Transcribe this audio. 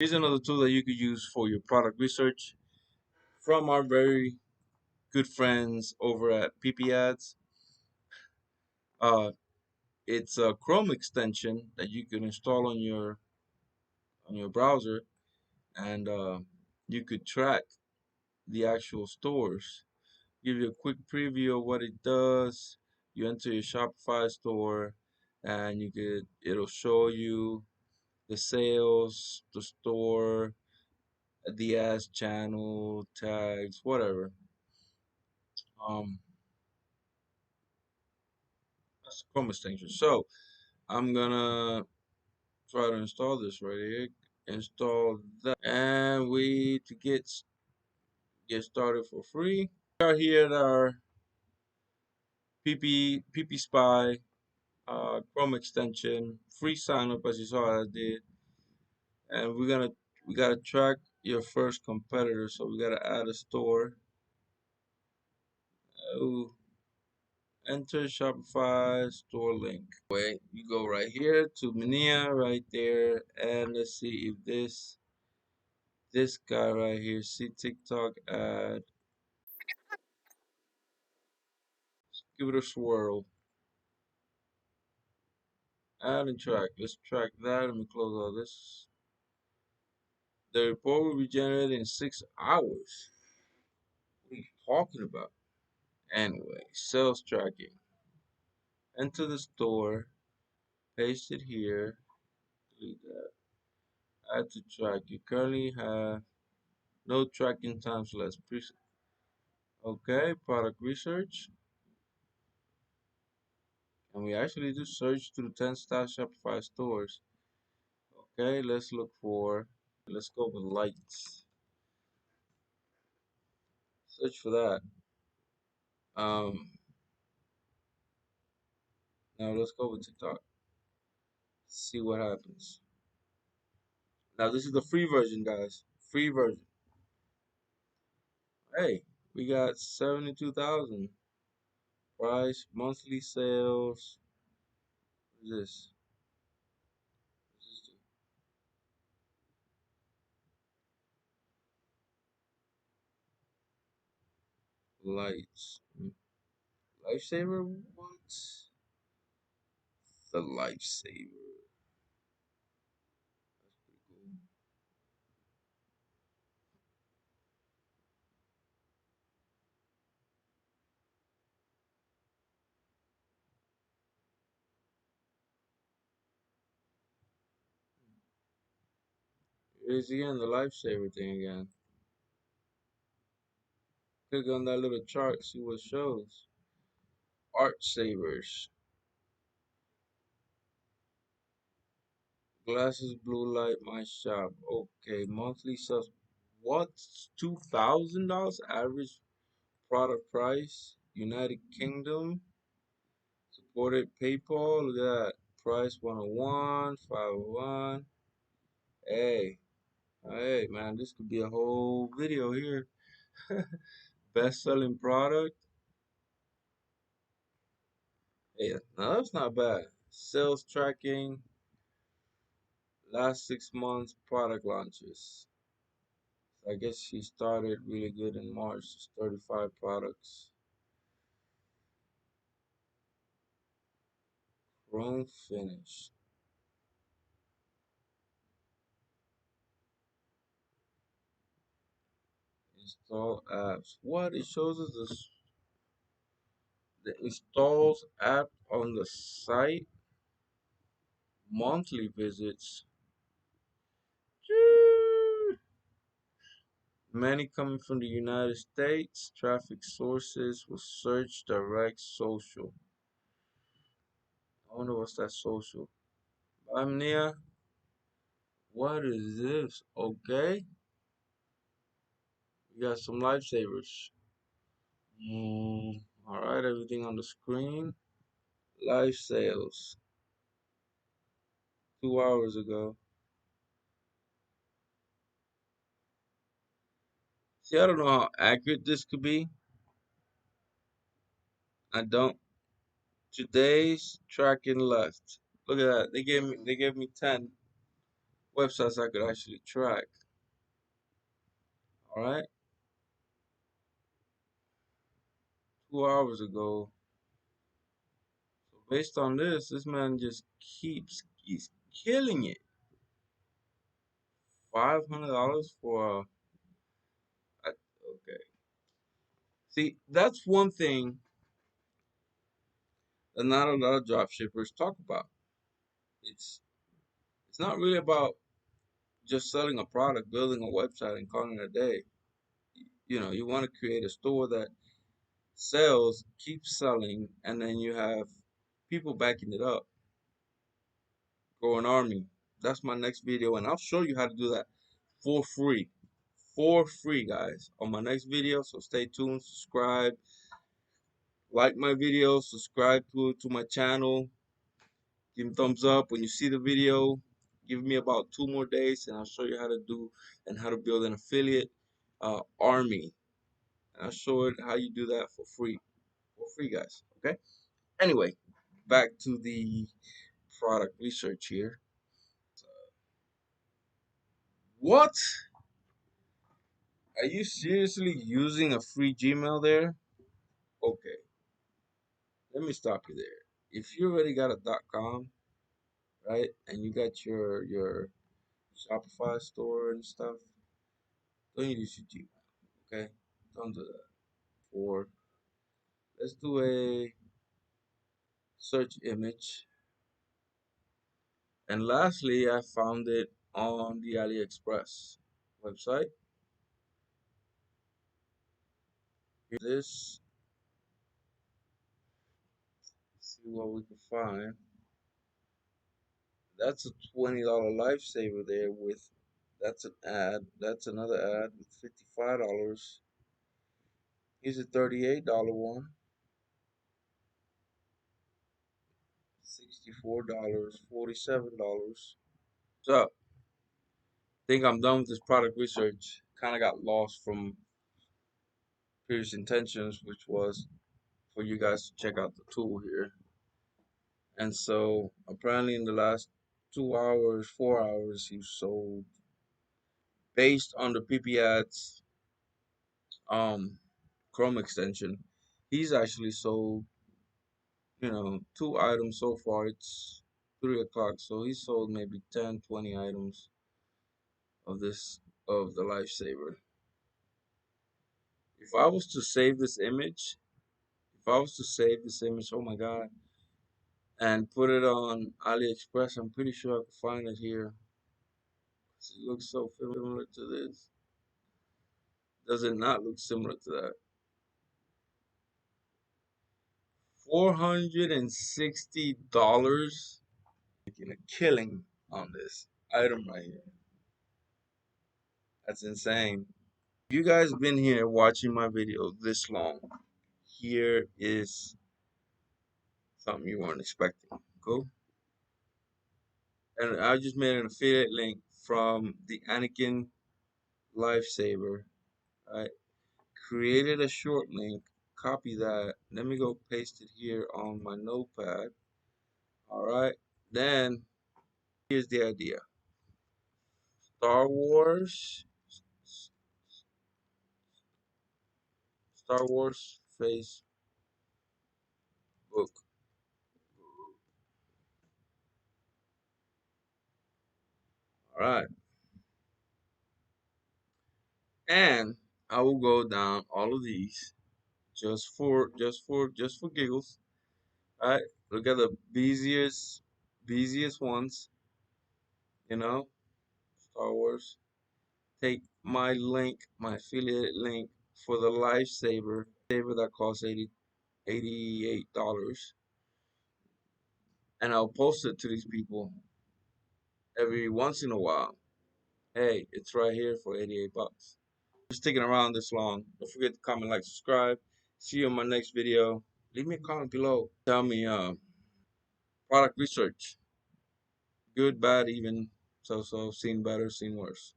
Here's another tool that you could use for your product research from our very good friends over at PiPiAds. Uh, it's a Chrome extension that you can install on your browser, and you could track the actual stores. Give you a quick preview of what it does. You enter your Shopify store, and it'll show you the sales, the store, the ads channel, tags, whatever. Um, that's Chrome extension. So I'm gonna try to install this right here. Install that, and we to get started for free. We are here at our PP Spy Chrome extension, free sign up as you saw I did, and we gotta track your first competitor. So we gotta add a store. Oh, enter Shopify store link. Wait, you go right here to Mania right there, and let's see if this guy right here, see TikTok ad, give it a swirl, add and track. Let's track that. Let me close all this. The report will be generated in 6 hours. What are you talking about? Anyway, sales tracking. Enter the store, paste it here, delete that. Add to track. You currently have no tracking time left. Okay, product research. And we actually do search through 10 star Shopify stores. Okay, let's go with lights. Search for that. Um, Now let's go with TikTok. See what happens. Now this is the free version, guys. Free version. Hey, we got 72,000 price, monthly sales. What is this? What is this? Lights. Lifesaver? What? The lifesaver. That's pretty cool. Here's again the lifesaver thing again. Click on that little chart, see what it shows. Art savers. Glasses, blue light, my shop. Okay, monthly sales. What's $2,000 average product price? United Kingdom. Supported PayPal. Look at that. Price 101, 501. Hey, hey, man, this could be a whole video here. Best selling product. Hey, now that's not bad. Sales tracking. Last 6 months product launches. I guess she started really good in March. 35 products. Chrome finish. Install apps. What? It shows us the installs app on the site. Monthly visits. Many coming from the United States. Traffic sources was search, direct, social. I wonder what's that social. I'm near. What is this? Okay. We got some lifesavers. Alright, everything on the screen. Live sales. 2 hours ago. See, I don't know how accurate this could be. I don't. Today's tracking left. Look at that. They gave me 10. websites I could actually track. All right, 2 hours ago. So based on this man just he's killing it. $500 for okay. See, that's one thing that not a lot of drop shippers talk about. It's it's not really about just selling a product, building a website, and calling it a day. You know, you want to create a store that sells, keeps selling, and then you have people backing it up. Grow an army. That's my next video, and I'll show you how to do that for free. For free, guys, on my next video. So stay tuned, subscribe, like my video, subscribe to my channel, give me thumbs up when you see the video. Give me about 2 more days, and I'll show you how to do and how to build an affiliate army. And I'll show it how you do that for free, guys. Okay. Anyway, back to the product research here. What? Are you seriously using a free Gmail there? Okay, let me stop you there. If you already got a .com, right, and you got your Shopify store and stuff, don't use your Gmail. Okay, don't do that. For let's do a search image. And lastly, I found it on the AliExpress website. Here's this. See what we can find. That's a $20 lifesaver there with that's an ad. That's another ad with $55. Here's a $38 one. $64, $47. So I think I'm done with this product research. Kinda got lost from previous intentions, which was for you guys to check out the tool here. And so apparently in the last 2 hours, 4 hours, he sold based on the PiPiAds Chrome extension. He's actually sold, 2 items so far. It's 3 o'clock, so he sold maybe 10, 20 items of this of the lifesaver. If I was to save this image, oh my god, and put it on AliExpress, I'm pretty sure I could find it here. It looks so similar to this. Does it not look similar to that? $460, making a killing on this item right here. That's insane. If you guys been here watching my video this long, here is something you weren't expecting. Cool. And I just made an affiliate link from the Anakin Lifesaver. Right. Created a short link. Copy that. Let me go paste it here on my notepad. All right. Then here's the idea. Star Wars. Star Wars Facebook. All right. And I will go down all of these just for giggles. All right. Look at the busiest ones, you know, Star Wars. Take my link, my affiliate link for the lifesaver that costs $88, and I'll post it to these people every once in a while. Hey, it's right here for 88 bucks. For sticking around this long. Don't forget to comment, like, subscribe. See you in my next video. Leave me a comment below. Tell me product research. Good, bad, even, so, seen better, seen worse.